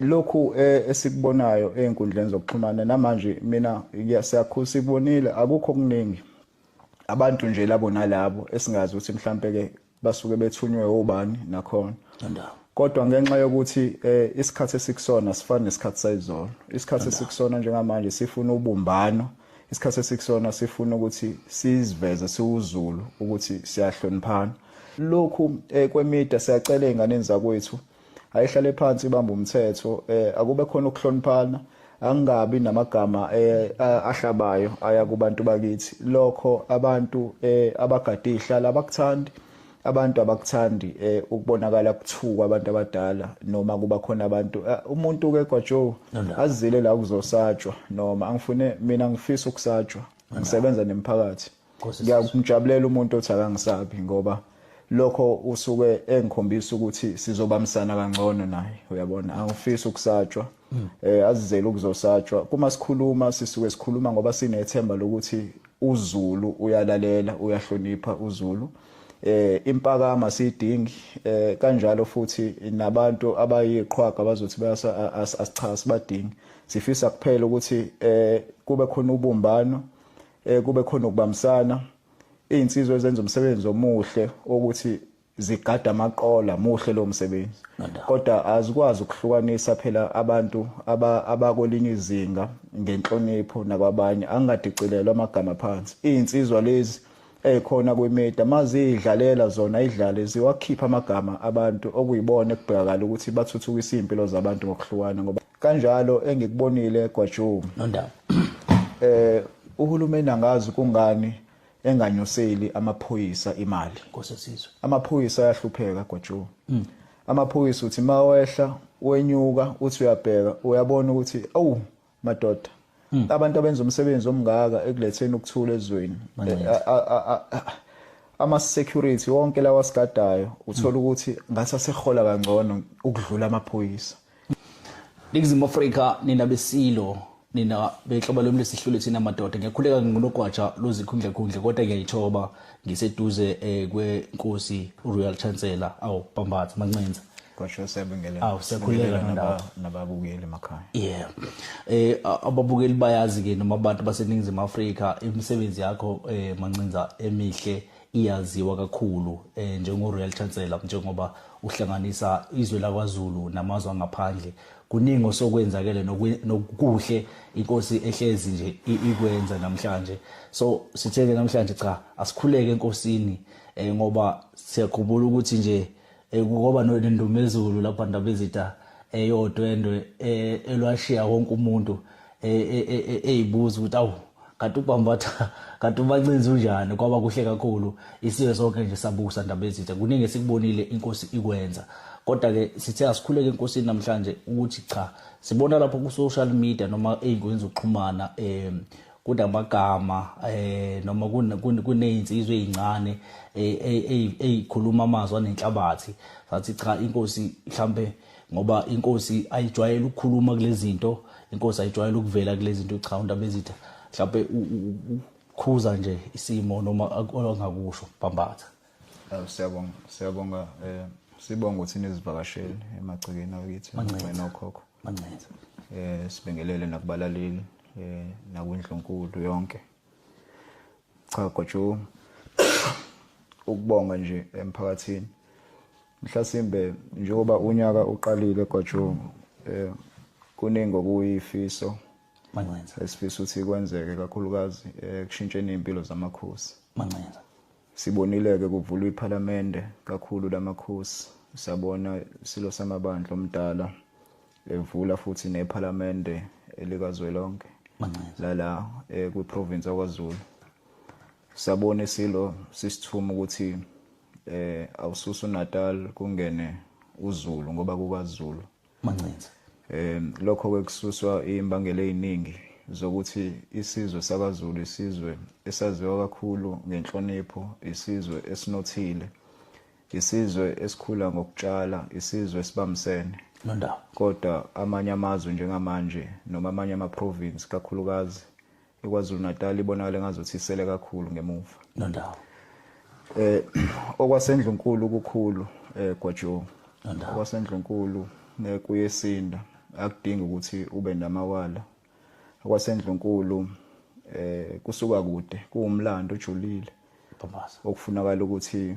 lokhu esikubonayo einkundleni zokuxhumana namanje mina siyakhula sikubonile akukho okuningi abantu nje labo nalabo esingazi ukuthi mhlambe ke basuke bethunywe ubani nakhona kodwa ngenxa yokuthi isikhathi esikusona sifana nesikhathi sayizolo isikhathi esikusona njengamanje sifuna ubumbano isikhathi esikusona sifuna ukuthi siziveze siwuZulu ukuthi siyahloniphana lokhu kwemida siyacela einganeni zakwethu ayihlale phansi ibamba umthetho akube khona ukuhloniphana angabi namagama ahlabayo aya kubantu bakithi lokho abantu abagade ihlala abakuthandi abantu abakuthandi ukubonakala kuthuka abantu abadala noma kuba khona abantu umuntu ke kwaJoe azile la kuzosatshwa noma angifune mina ngifisa ukusatshwa ngisebenza nemphakathi ngiyakujabulela umuntu othi akangisabi ngoba lokho usuke engikhombisa ukuthi sizobamsana kangcono naye uyabona angifisa ukusatshwa azizele ukuzosatshwa kuma sikhuluma sisuke sikhuluma ngoba sinethemba lokuthi uZulu uyalalela uyahlonipha uZulu impakama sidingi kanjalo futhi nabantu abayiqhwaga bazothi asicha sibadingi sifisa kuphela ukuthi kube khona ubumbano kube khona ukubamsana insizwe ezenza umsebenzi omuhle ukuthi zigada amaqola muhle lo msebenzi kodwa azikwazi ukuhlukanisa phela abantu abakolinye izinga ngenhlonipho nakwabanye angadicilelwa amagama phansi insizwa lezi ekhona kwemida mazidlalela zona idlale ziwakhipha amagama abantu okuyibona ekubhekakala ukuthi bathuthukisa impilo zabantu ngokuhlukana ngoba kanjalo engikubonile kwaJoe uhulumeni angazi kungani enganyuseli amaphoyisa imali nkosesizwe amaphoyisa ayahlupheka kwaJoe amaphoyisa uthi mawehla wenyuka uthi uyabheka uyabona ukuthi awu madoda abantu abenza umsebenzi omngaka ekuletheni ukuthula ezweni ama security wonke lawa sigadayo uthola ukuthi ngathi asehola kangcono ukudlula amaphoyisa Ningizimu Afrika nina besilo nina bexhoba lomle sihlule thina madoda ngiyakhuleka nginogwaja lozikhundla khundla kodwa ngiyayithoba ngiseduze kwenkosi uRoyal Chancellor Pambatha Mancenza kwasho sebengele siyakhuleka nababukeli emakhaya ababukeli bayazi ke noma abantu baseningizimu Afrika imisebenzi yakho Mancenza emihle iyaziwa kakhulu njengoRoyal Chancellor njengoba uhlanganisa izwe laKwaZulu namazwe angaphandle kuningi osokwenzakele nokuhle inkosi ehlezi nje ikwenza namhlanje so sitheke namhlanje cha asikhuleke enkosini ngoba siyakhumbula ukuthi nje kugoba nendumezulu lapha ndabezitha eyodwendwe elwashiya wonke umuntu eyibuza ukuthi awu kanti uPambatha kanti uMancenza unjani kwaba kuhle kakhulu isiwe sonke nje sabusa ndabezitha kuningi sikubonile inkosi ikwenza kodwa ke sithe asikhuleke enkosini namhlanje ukuthi cha sibona lapho ku social media noma einkwenza ukuxhumana kunamagama noma kunezinsizwe ezincane ezikhuluma amazwi anenhlabathi sathi cha inkosi mhlambe ngoba inkosi ayijwayele ukukhuluma kulezi zinto inkosi ayijwayele ukuvela kulezi zinto cha undabezitha mhlambe ukhuza nje isimo noma ongakusho Pambatha siyabonga sibonga ukuthi nizivakashele emagcekeni akithi nokhokho Mancenza sibingelele nakubalaleli nakwindlunkulu yonke cha kwaJoe ukubonga nje emphakathini mhlasimbe njengoba unyaka uqalile kwaJoe kuningi okuyifiso Mancenza esifisa ukuthi kwenzeke kakhulukazi kushintsheni impilo zamakhosi Mancenza sibonileke kuvulwa iParliament kakhulu lamakhosi sabona silo samabandla omdala evula futhi neParliament elikazwelonke lala kwiprovince yaKwaZulu sabona isilo sisithuma ukuthi awususa uNatal kungene uZulu ngoba kuKwaZulu Mancenza lokho kwekususwa imbangela eziningi zokuthi isizwe sakaZulu isizwe esaziwa kakhulu ngenhlonipho isizwe esinothile isizwe esikhula ngokutshala isizwe sibamsene nondawo kodwa amanye amazwe njengamanje noma amanye ama-province kakhulukazi iKwaZulu Natal ibonakala ngazuthi isele kakhulu ngemuva nondawo okwasendlunkulu kukhulu kwaJoe okwasendlunkulu kuyesinda akudingi ukuthi ube namawala kwaSendlunkulu kusuka kude kuwumlando ojulile Phambaza okufunakala ukuthi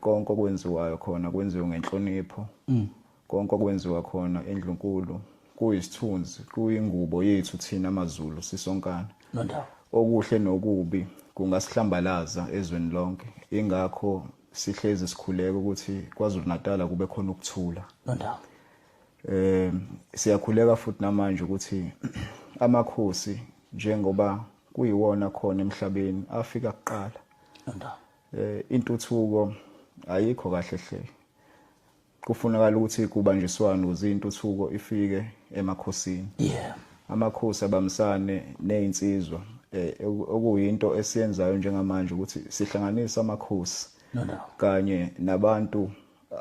konke okwenziwayo khona kwenziwe ngenhlonipho konke okwenziwa khona eNdlunkulu kuyisithunzi kuyingubo yethu thina amaZulu sisonkana nondaba okuhle nokubi kungasihlambalaza ezweni lonke ingakho sihlezi sikhuleka ukuthi kwaZulu Natal kube khona ukuthula nondaba siyakhuleka futhi namanje ukuthi amakhosi njengoba kuyiwona khona emhlabeni afika kuqala nondaba intuthuko ayikho kahle hle kufunakala ukuthi kubanjiswane ukuze intuthuko ifike emakhosini yeah amakhosi abamsane nezinsizwa okuyinto esiyenzayo njengamanje ukuthi sihlanganise amakhosi nondaba kanye nabantu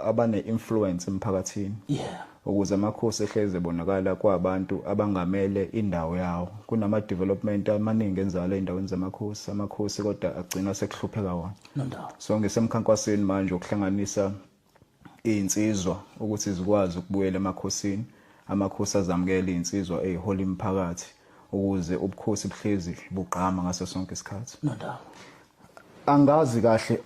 abane influence emphakathini yeah ukuze amakhosi ehleze bonakala kwabantu abangamele indawo yawo kunama development amaningi enzalo endaweni zamakhosi amakhosi kodwa agcina sekuhlupheka wona nondaba so ngesemkhankasweni manje ukuhlanganisa izinsizwa ukuthi zikwazi ukubuyela emakhosini amakhosi azamukela izinsizwa ezihola imphakathi ukuze ubukhosi buhlezi buqhama ngaso sonke isikhathi nondaba angazi kahle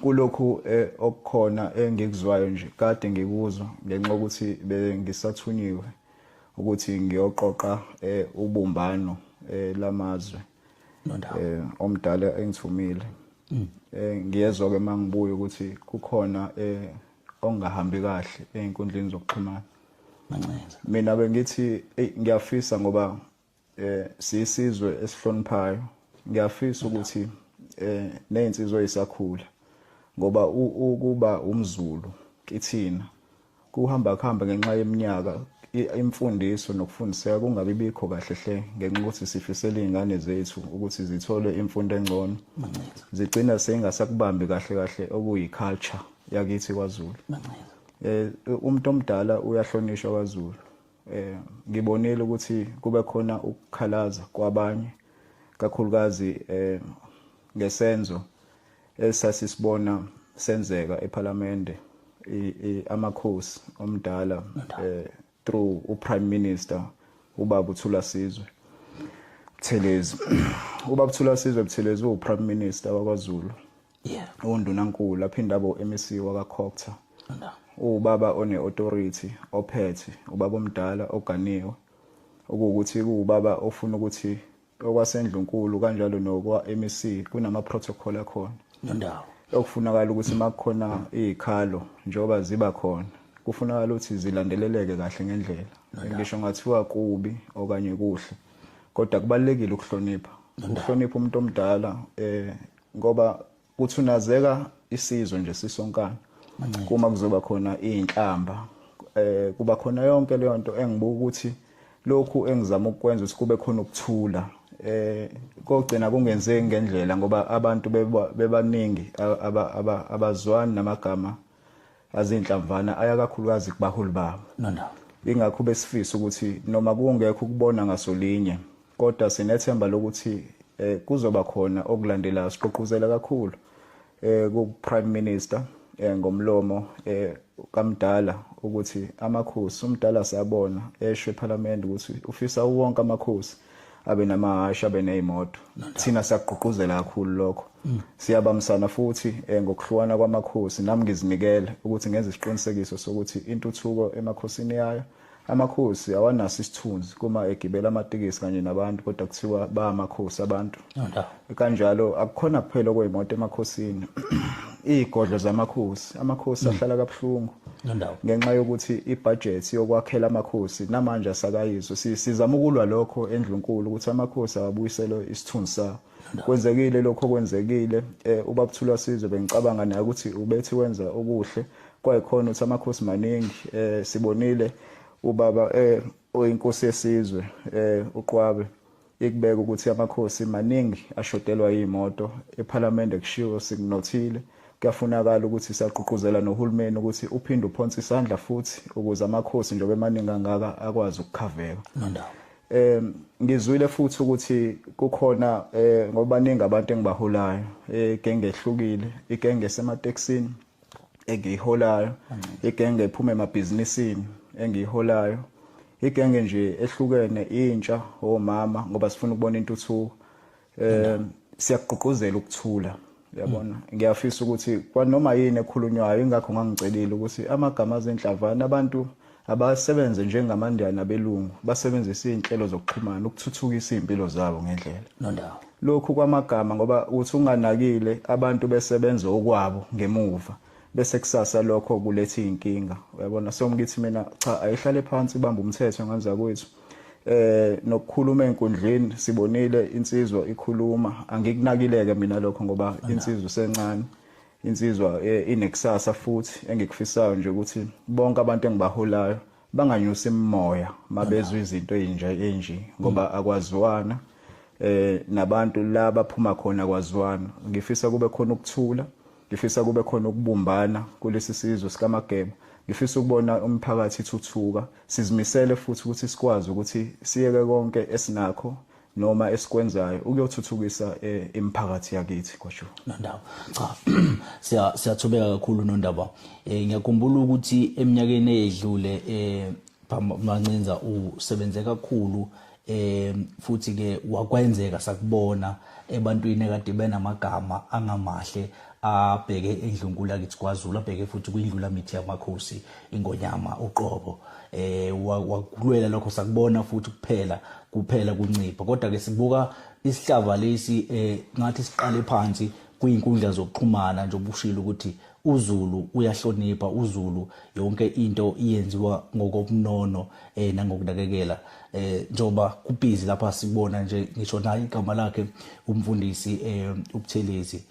kulokhu okukhona engikuzwayo nje kade ngikuzwa ngenxa ukuthi bengisathunyiwe ukuthi ngiyoqoqa ubumbano lamazwe nondaba omdala engithumile ngiyezwa ke mangibuye ukuthi kukhona ongahambi kahle einkundleni zokuxhumana mancenza mina bengithi ngiyafisa ngoba siyisizwe esihloniphayo ngiyafisa ukuthi nezinsizwa ezisakhula ngoba ukuba umZulu kithina kuhamba ngenxa yeminyaka imfundiso nokufundiseka kungabi bikho kahle hle ngenxa ukuthi sifisela izingane zethu ukuthi zithole imfundo engcono zigcina sengasakubambi kahle okuyiculture yakithi kwaZulu umuntu omdala uyahlonishwa kwaZulu ngibonile ukuthi kube khona ukukhalaza kwabanye kakhulukazi ngesenzo esasisibona senzeka eParliament amakhosi omdala through uPrime Minister ubaba uThula Sizwe Buthelezi ubaba uThula Sizwe Buthelezi uPrime Minister wakwaZulu yeah undunankulu aphinda abo MEC wakaCocta ubaba one authority ophethe ubaba omdala oganiwe ukuthi kuubaba ofuna ukuthi okwaSendlunkulu kanjalo nokwa MEC kunama protocol akhona nondaba okufunakala ukuthi makukhona izikhalo njengoba ziba khona kufunakala ukuthi zilandeleleke kahle ngendlela ngisho ngathiwa kubi okanye kuhle kodwa kubalekile ukuhlonipha umuntu omdala ngoba kuthunazeka isizwe nje sisonkana kuma kuzoba khona izinhlamba kuba khona yonke leyo nto engibuka ukuthi lokhu engizama ukwenza ukuthi kube khona ukuthula kogcina kungenzeki ngendlela ngoba abantu bebaningi abazwani namagama azinhlamvana ayakakhulukazi kubaholi babo nondaba ingakho besifisa ukuthi noma kungekho ukubona ngasolinye kodwa sinethemba lokuthi kuzoba khona okulandelayo siqoquzela kakhulu ku Prime Minister ngomlomo kamdala ukuthi amakhosi umdala siyabona esho eParliament ukuthi ufisa wonke amakhosi abe namahasha abe nezimoto thina siyaqoquzela kakhulu lokho siyabamsana futhi ngokuhlukana kwamakhosi nami ngizinikele ukuthi ngenze isiqinisekiso sokuthi intuthuko emakhosini yayo amakhosi awanaso isithunzi kuma egibela amatikisi kanye nabantu kodwa kuthiwa ba amakhosi abantu kanjalo akukhona kuphela kwezimoto emakhosini izigodlo zamakhosi amakhosi ahlala kabuhlungu ngenxa yokuthi ibudget yokwakhela amakhosi namanje asakayizwe sizama ukulwa lokho eNdlunkulu ukuthi amakhosi awabuyiselwe isithunzi sawo kwenzekile lokho kwenzekile ubaba Thula Sizwe bengicabanga naye ukuthi ubethi wenza okuhle kwayikhona ukuthi amakhosi maningi sibonile ubaba oyinkosi yesizwe uQwabe ikubeka ukuthi amakhosi maningi ashodelwa izimoto eParliament kushiwo sikunothile kuyafunakala ukuthi siyaqoquzela nohulumeni ukuthi uphinde uphonse isandla futhi ukuze amakhosi njengoba emaningi angaka akwazi ukukhaveka ngizwile futhi ukuthi kukhona ngoba baningi abantu engibaholayo igenge ehlukile igenge esemateksini engiholayo igenge ephuma emabhizinisini engiholayo igenge nje ehlukene intsha omama ngoba sifuna ukubona intuthuko siyagqugquzela ukuthula yabona ngiyafisa ukuthi kwanoma yini ekhulunywayo ingakho ngangicelile ukuthi amagama azendlavana abantu abasebenze njengamandiyana abelungu basebenzisa izinhlelo zokuxhumana ukuthuthukisa impilo zabo ngendlela nondawo lokhu kwamagama ngoba uthi unganakile abantu besebenza okwabo ngemuva bese kusasa lokho kuletha inkinga uyabona so ngithi mina cha ayihlale phansi ibamba umthetho nganza kwethu nokukhuluma enkundleni sibonile insizwa ikhuluma angikunakileke mina lokho ngoba insizwa sencane insizwa inekusasa futhi engikufisayo nje ukuthi bonke abantu engibaholayo banganyusa imimoya mabezwe izinto enje ngoba akwaziwana nabantu la baphuma khona kwaziwana ngifisa kube khona ukuthula ngifisa kube khona ukubumbana kulesi sizwe sikaMageba ngifisa ukubona umphakathi ithuthuka sizimisele futhi ukuthi sikwazi ukuthi siyeke konke esinakho noma esikwenzayo ukuyothuthukisa imiphakathi yakithi kwasho Nondaba cha siyathobeka kakhulu Nondaba ngiyakhumbula ukuthi eminyakeni edlule Mancinza usebenze kakhulu futhi ke wakwenzeka sakubona ebantwini ekade benamagama angamahle abheke endlunkulu yakithi kwaZulu abheke futhi kuyindlula mithi yamakhosi ingonyama uqobo wakulwela lokho sakubona futhi kuphela kuncipha kodwa ke sibuka isihlava lesi ngathi siqale phansi kuyinkundla zokuxhumana nje obushilo ukuthi uZulu uyahlonipha uZulu yonke into iyenziwa ngokobunono nangokunakekela njoba kubhizi lapha sibona nje ngisho naye igama lakhe umfundisi uButhelezi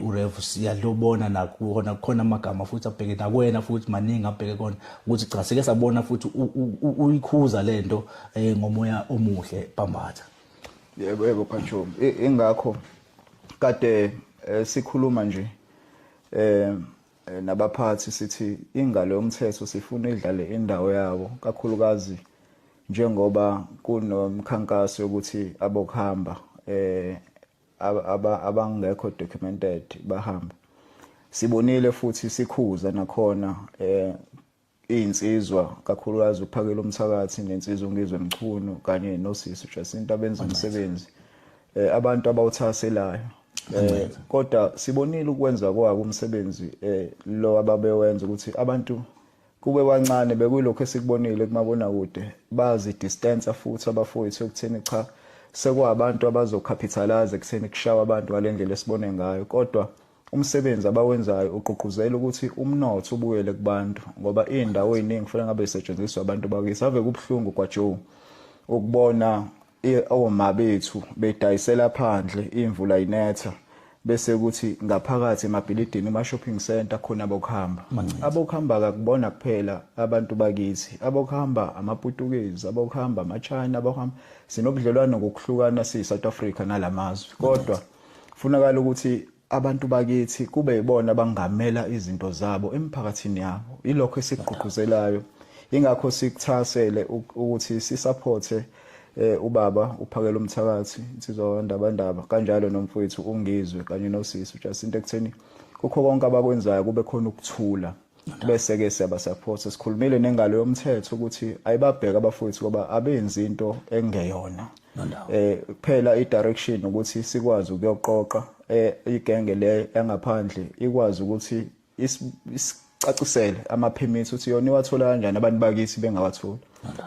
uRev siyadlobona nakuona khona amagama futhi abheke nakwena futhi maningi abheke kona ukuthi cha sike sabona futhi uyikhuza lento ngomoya omuhle Bambatha yebo Phatsho ingakho kade sikhuluma nje nabaphathi sithi ingalo yomthetho sifuna idlale indawo yabo kakhulukazi njengoba kunomkhankaso ukuthi abokuhamba abangekho documented bahamba sibonile futhi sikhuza nakhona insizwa kakhulukazi uphakela umthakathi nensizwa ngizwe Mchunu kanye noSisi Jacinta benza umsebenzi abantu abawuthaselayo kodwa sibonile ukwenza kwabo umsebenzi lo ababewenza ukuthi abantu kube kancane bekuyilokho esikubonile kumabona kude bazi distance futhi abafowethu ukutheni cha sekwabantu abazocapitalize kutheni kushawa abantu ngalendlela esibone ngayo kodwa umsebenzi abawenzayo uqoquzela ukuthi umnotho ubuyele kubantu ngoba indawo eziningi kufanele ngabe isetshenziswa abantu bakithi ave kubhlungu kwaJoe ukubona oma bethu bedayisela phandle imvula inetha bese ukuthi ngaphakathi emabhilidini ema-shopping center khona abokuhamba akubona kuphela abantu bakithi abokuhamba amaPutukezi abokuhamba amaChina abokuhamba sinobudlelwano ngokuhlukana siyi-South Africa nalamazwe kodwa kufunakala ukuthi abantu bakithi kube yibona abangamela izinto zabo emphakathini yabo ilokho esikugqugquzelayo ingakho sikuthasele ukuthi sisupporte ubaba uphakela umthakathi insizwa wandabandaba kanjalo nomfowethu ungizwe kanye noSisi Jacinta ekutheni kukho konke abakwenzayo kube khona ukuthula bese ke siyabasupport sikhulumile nengalo yomthetho ukuthi ayibabheka abafowethu ngoba abenzi into engeyona kuphela idirection ukuthi sikwazi ukuyoqoqa igenge le yangaphandle ikwazi ukuthi isicacisele ama-permits ukuthi yona iwathola kanjani abantu bakithi bengawatholi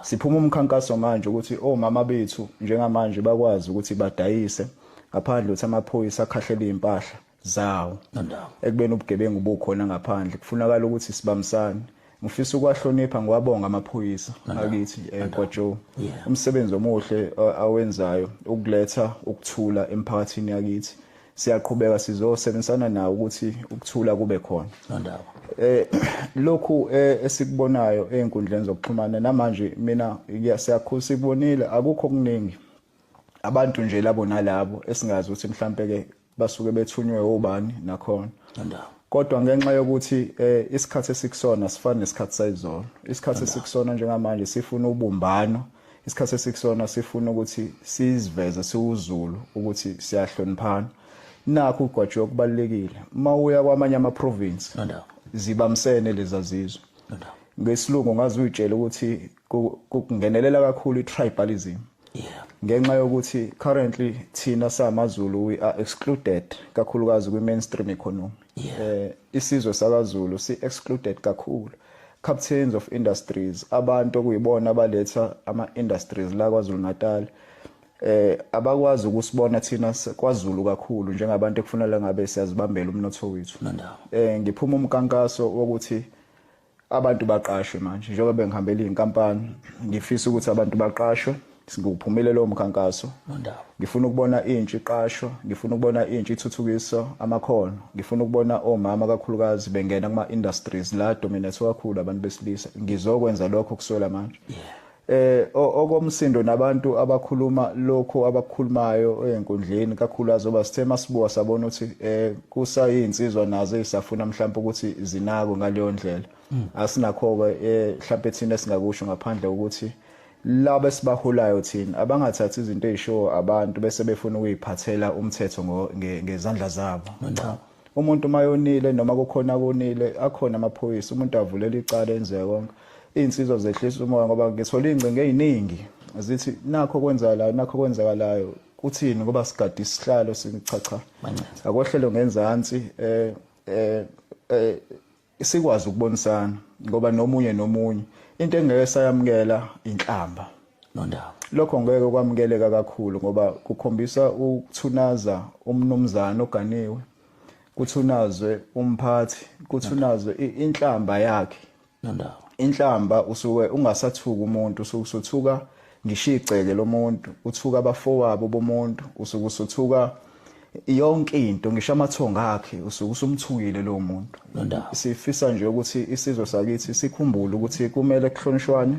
siphuma umkhankaso manje ukuthi omama bethu njengamanje bakwazi ukuthi badayise ngaphandle ukuthi amaphoyisa akhahlela impahla zawo ekubeni ubugebengu bukhona ngaphandle kufunakala ukuthi sibambisane ngifisa ukwahlonipha ngiwabonga amaphoyisa akithi kwaJoe umsebenzi omuhle awenzayo ukuletha ukuthula emphakathini yakithi siyaqhubeka sizosebenzisana nawo ukuthi ukuthula kube khona lokhu esikubonayo einkundleni zokuxhumana namanje mina siyakhusa ibonile akukho okuningi abantu nje labo nalabo esingazi ukuthi mhlambe ke basuke bethunywe obani nakhona kodwa ngenxa yokuthi isikhathi esikusona sifana nesikhathi sayizolo isikhathi esikusona njengamanje sifuna ubumbano isikhathi esikusona sifuna ukuthi siziveze siwuZulu ukuthi siyahloniphana nakho ugwaje okubalekile mawuya kwamanye ama province zibamsene lezazizwe ngesilungu ngazi uyitshela ukuthi kungenelela kakhulu i-tribalism. Yeah. Ngenxa yokuthi currently thina samaZulu we are excluded kakhulukazi kwi-mainstream economy. Isizwe sakaZulu si-excluded kakhulu. Captains of industries, abantu okuyibona abaletha ama-industries la KwaZulu Natal, abakwazi ukusibona thina kwaZulu kakhulu njengabantu ekufanele ngabe siyazibambela umnotho wethu. Ngiphuma umkankaso wokuthi abantu baqashwe manje njengoba bengihambela izinkampani ngifisa ukuthi abantu baqashwe. Singuphumelele lo mkhankaso. Ngifuna ukubona intsha iqashwa, ngifuna ukubona intsha ithuthukiswa amakhono, ngifuna ukubona omama kakhulukazi bengena kuma industries la dominate kakhulu abantu besilisa. Ngizokwenza lokho kuswela manje. Okomsindo nabantu abakhuluma lokho abakhulumayo enkundleni kakhulukazi oba sithe masibuka sabona ukuthi kusayinsizwa nazo ezisafuna mhlawumbe ukuthi zinako ngaleyo ndlela. Asinakho ke mhlawumbe thina esingakusho ngaphandle ukuthi laba esibaholayo thina abangathathi izinto ezisho abantu bese befuna ukuyiphathela umthetho ngezandla zabo. Umuntu mayonile noma kukhona konile akhona amaphoyisa umuntu avulela icala enze konke. Insizwa zehlisa umoya ngoba ngithola ingcingo eziningi zithi nakho kwenzakalayo kuthini ngoba sigadi isihlalo singichacha akohlelo ngenzansi sikwazi ukubonisana ngoba nomunye into engeke sayamukela inhlamba. Lokho ngeke kwamukeleka kakhulu ngoba kukhombisa ukuthunaza umnumzana oganiwe, kuthunazwe umphathi, kuthunazwe inhlamba yakhe. Inhlamba usuke ungasathuka umuntu, usuthuka ngishiceke lomuntu, uthuka abafowabo bomuntu, usuthuka yonke into ngisho amathonga akhe usumthukile lo muntu. Sifisa nje ukuthi isizwe sakithi sikhumbule ukuthi kumele kuhlonishwane,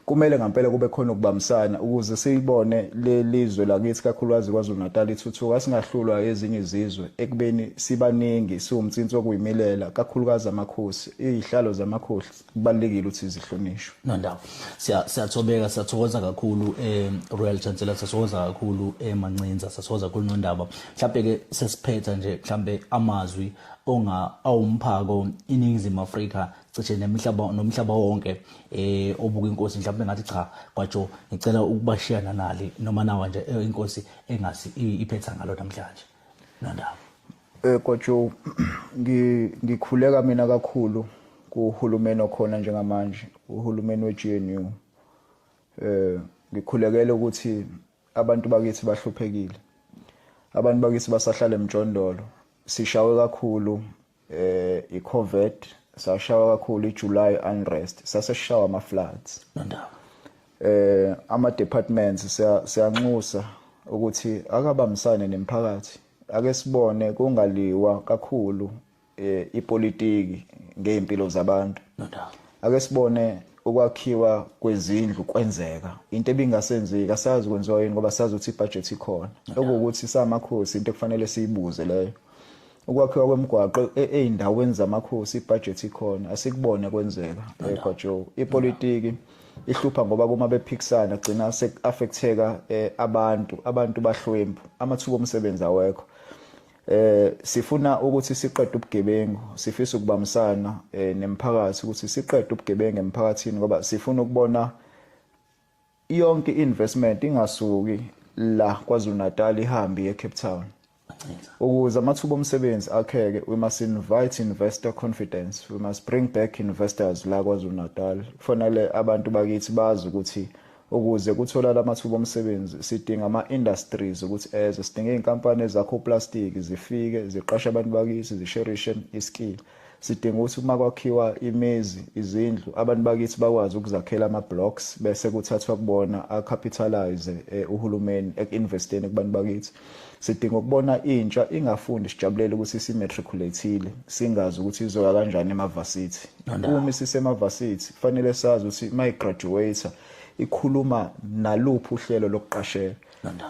kumele ngempela kube khona ukubambisana ukuze siyibone lelizwe lakithi kakhulukazi KwaZulu Natal ithuthuka, singahlulwa ezinye izizwe ekubeni sibaningi siwumtsinsi okuyimilela kakhulukazi amakhosi. Izihlalo zamakhosi kubalekile ukuthi zihlonishwe. Siyathobeka, siyathokoza kakhulu Royal Chancellor, siyathokoza kakhulu Mancinza, siyathokoza kakhulu Nondaba. Mhlawumbe ke sesiphetha nje mhlawumbe amazwi awumphako iningizimu Afrika cishe nomhlaba wonke obuka inkosi mhlawumbe ngathi cha kwaJo ngicela ukubashiyana nali noma nawa nje inkosi engasi iphetha ngalo namhlanje. Nondaba. KwaJo ngikhuleka mina kakhulu kuhulumeni okhona njengamanje, uhulumeni weGNU. Ngikhulekela ukuthi abantu bakithi bahluphekile. Abantu bakithi basahlala emjondolo. Sishawe kakhulu iCovid, sashawa kakhulu iJuly unrest, saseshawa ama-floods. Ama-departments siyanxusa ukuthi akabambisane nemphakathi, ake sibone kungaliwa kakhulu ipolitiki ngeimpilo zabantu. Ake sibone ukwakhiwa kwezindlu kwenzeka, into ebingasenzeki asazi kwenziwa yini ngoba sazi ukuthi ibudget ikhona. Okuwukuthi samakhosi into ekufanele siyibuze leyo. Ukwakhiwa kwemigwaqo eindaweni zamakhosi ibudget ikhona, asikubone kwenzeka. KwaJo ipolitiki ihlupha ngoba kuma bephikisana gcina sekuaffecteka abantu bahlwempu, amathuba omsebenzi awekho. Sifuna ukuthi siqede ubugebengu, sifisa ukubambisana nemphakathi ukuthi siqede ubugebengu emphakathini ngoba sifuna ukubona yonke investment ingasuki la KwaZulu Natal ihambi eCape Town. Ukuze amathuba omsebenzi akheke, we must invite investor confidence, we must bring back investors la KwaZulu Natal. Kufanele abantu bakithi bazi ukuthi ukuze kutholakala amathuba omsebenzi sidinga ama-industries ukuthi sidinga iy'nkampani ezakho plastic zifike ziqashe abantu bakithi zisherishe iskill. Sidinga ukuthi uma kwakhiwa imizi, izindlu, abantu bakithi bakwazi ukuzakhela ama-blocks bese kuthathwa kubona acapitalize uhulumeni eku-investeni kubantu bakithi. Sidinga ukubona intsha ingafundi sijabulele ukuthi simatriculateile, singazi ukuthi izoya kanjani emavasithi. Uma sisemavasithi kufanele sazi ukuthi mayigraduate ikhuluma naluphi uhlelo lokuqashela.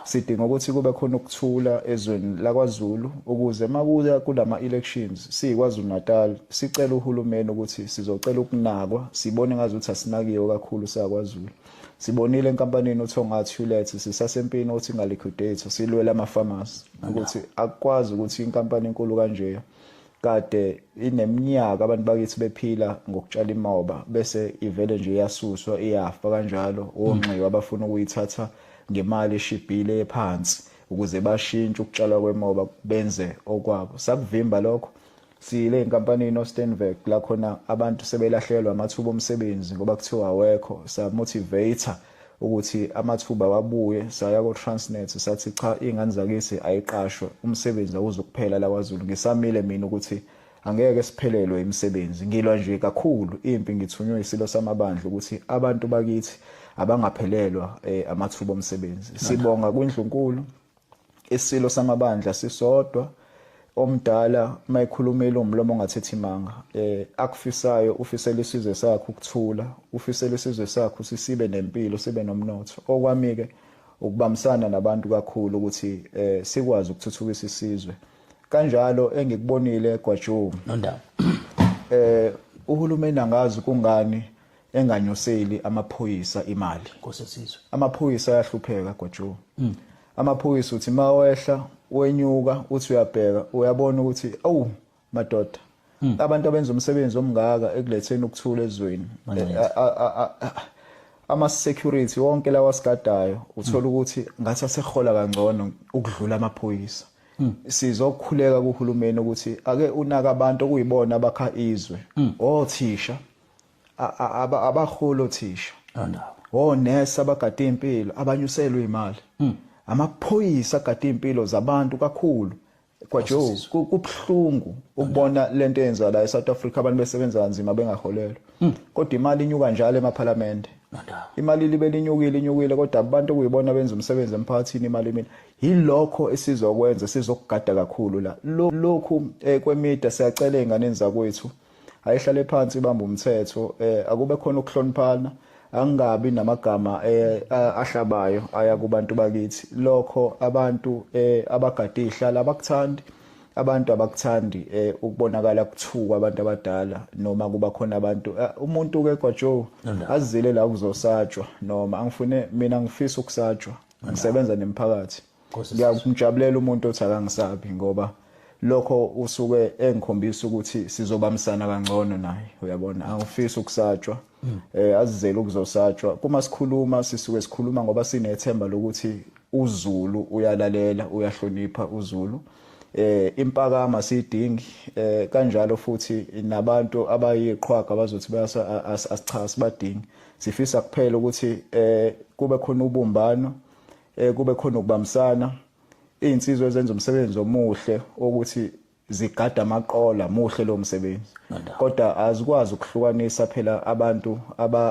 Sidinga ukuthi kube khona ukuthula ezweni lakwaZulu ukuze makuya kulama elections siKwaZulu Natal sicela uhulumeni ukuthi sizocela ukunakwa, sibone ngazuthi asinakiwe kakhulu sakwaZulu. Sibonile enkampanini uThonga Tulet sisasempini uthi ngaliquidate silwela ama-farmers ukuthi akwazi ukuthi inkampani enkulu kanje kade ineminyaka abantu bakithi bephila ngokutshala imoba bese ivele nje yasuswa iyafa kanjalo onxiwa abafuna ukuyithatha ngemali eshibhile ephansi ukuze bashintshe ukutshalwa kwemoba benze okwabo. Sakuvimba lokho sile inkampani noStandard la khona abantu sebelahlekelwa amathuba omsebenzi ngoba kuthiwa awekho. Sa motivator ukuthi amathuba wabuye, saya ko Transnet sathi cha ingane zakithi ayiqashwe, umsebenzi awuzukuphela la kwaZulu. Ngisamile mina ukuthi angeke siphelelwe imisebenzi, ngilwa nje kakhulu impi ngithunywe isilo samabandla ukuthi abantu bakithi abangaphelelwa amathuba omsebenzi. Sibonga kuNdlunkulu isilo samabandla sisodwa omdala mayikhulumela umlomo ongathethi imanga, akufisayo ufisela isizwe sakhe ukuthula, ufisela isizwe sakhe sisibe nempilo, sibe nomnotho. Okwami ke ukubambisana nabantu kakhulu ukuthi sikwazi ukuthuthukisa isizwe. Kanjalo engikubonile eGwajuba nondaba uhulumeni angazi kungani enganyuseli amaphoyisa imali. Nkosesizwe Amaphoyisa ayahlupheka eGwajuba. Amaphoyisa uthi mawehla wenyuka uthi uyabheka uyabona ukuthi awu madoda abantu abenza umsebenzi omngaka ekuletheni ukuthula ezweni, ama security wonke lawa sigadayo uthola ukuthi ngathi asehola kangcono ukudlula amaphoyisa. Sizokukhuleka kuhulumeni ukuthi ake unaka abantu okuyibona abakha izwe, othisha abaholo thisha, onesi abagada impilo abanyuselwe imali, amaphoyisa agada impilo zabantu kakhulu. Kwajo kubhlungu ukubona lento eyenza la eSouth Africa abantu besebenza kanzima bengaholelwa, kodwa imali inyuka njalo emaparlamente. Imali libe linyukile kodwa abantu okuyibona benza umsebenzi emphakathini imali mina. Yilokho esizokwenza, sizokugada kakhulu la. Lokhu kwemida siyacela ingane zakwethu ayihlale phansi ibamba umthetho, akube khona ukuhloniphana, angabi namagama ahlabayo aya kubantu bakithi. Lokho abantu abagada ihlala abakuthandi, abantu abakuthandi ukubonakala kuthuka abantu abadala noma kuba khona abantu umuntu ke kwaJoe azizile la ukuzosatshwa noma mina ngifisa ukusatshwa, ngisebenza nemphakathi. Ngiyakujabulela umuntu othi akangisabi ngoba lokho usuke engikhombisa ukuthi sizobambisana kangcono naye, uyabona. Angifisi ukusatshwa, azizele ukuzosatshwa. Kuma sikhuluma sisuke sikhuluma ngoba sinethemba lokuthi uZulu uyalalela, uyahlonipha uZulu. Impakama sidingi kanjalo futhi nabantu abayiqhwaga bazothi asicha sibadingi. Sifisa kuphela ukuthi kube khona ubumbano, kube khona ukubambisana. Insizwe ezenza umsebenzi omuhle ukuthi zigada amaqola muhle lo msebenzi, kodwa azikwazi ukuhlukanisa phela abantu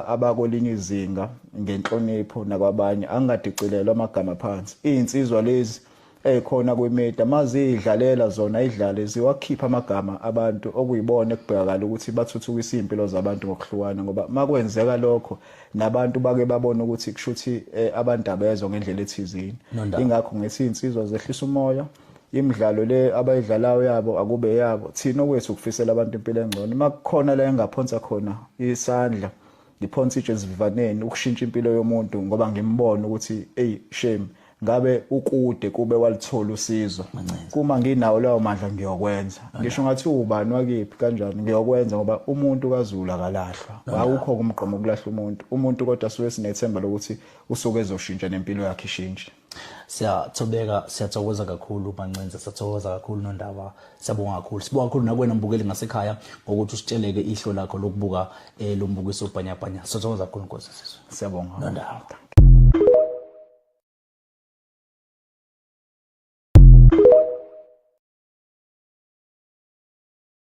abakolinye izinga ngenhlonipho nakwabanye, angadicilelwa amagama phansi. Insizwa lezi ekhona kwemida mazidlalela zona idlale ziwakhipha amagama abantu okuyibona ekubhekakala ukuthi bathuthukisa impilo zabantu ngokuhlukana, ngoba makwenzeka lokho nabantu bake babona ukuthi kushuthi abantu abezwe ngendlela ethizini. Ingakho ngithi insizwa zehlisa umoya, imidlalo le abayidlalayo yabo akube yabo, thina okwethu ukufisela abantu impilo engcono. Makukhona la engaphonsa khona isandla ngiphonsa itshe zivaneni ukushintsha impilo yomuntu ngoba ngimbona ukuthi shame ngabe ukude kube walithola usizo, kuma nginawo lawo mandla ngiyokwenza. Ngisho ngathi ubani wakiphi kanjani ngiyokwenza ngoba umuntu kaZulu akalahlwa. Awukho kumgqomo ukulahla umuntu kodwa suke sinethemba lokuthi usuke ezoshintsha nempilo yakhe ishintshe. Siyathokoza kakhulu Mancenza, siyathokoza kakhulu Nondaba, siyabonga kakhulu. Sibonga kakhulu nakwena mbukeli ngasekhaya ngokuthi usitsheleke ihlo lakho lokubuka lo mbukiso bhanyabhanya. Siyathokoza kakhulu Nkosi Siswe. Siyabonga Nondaba.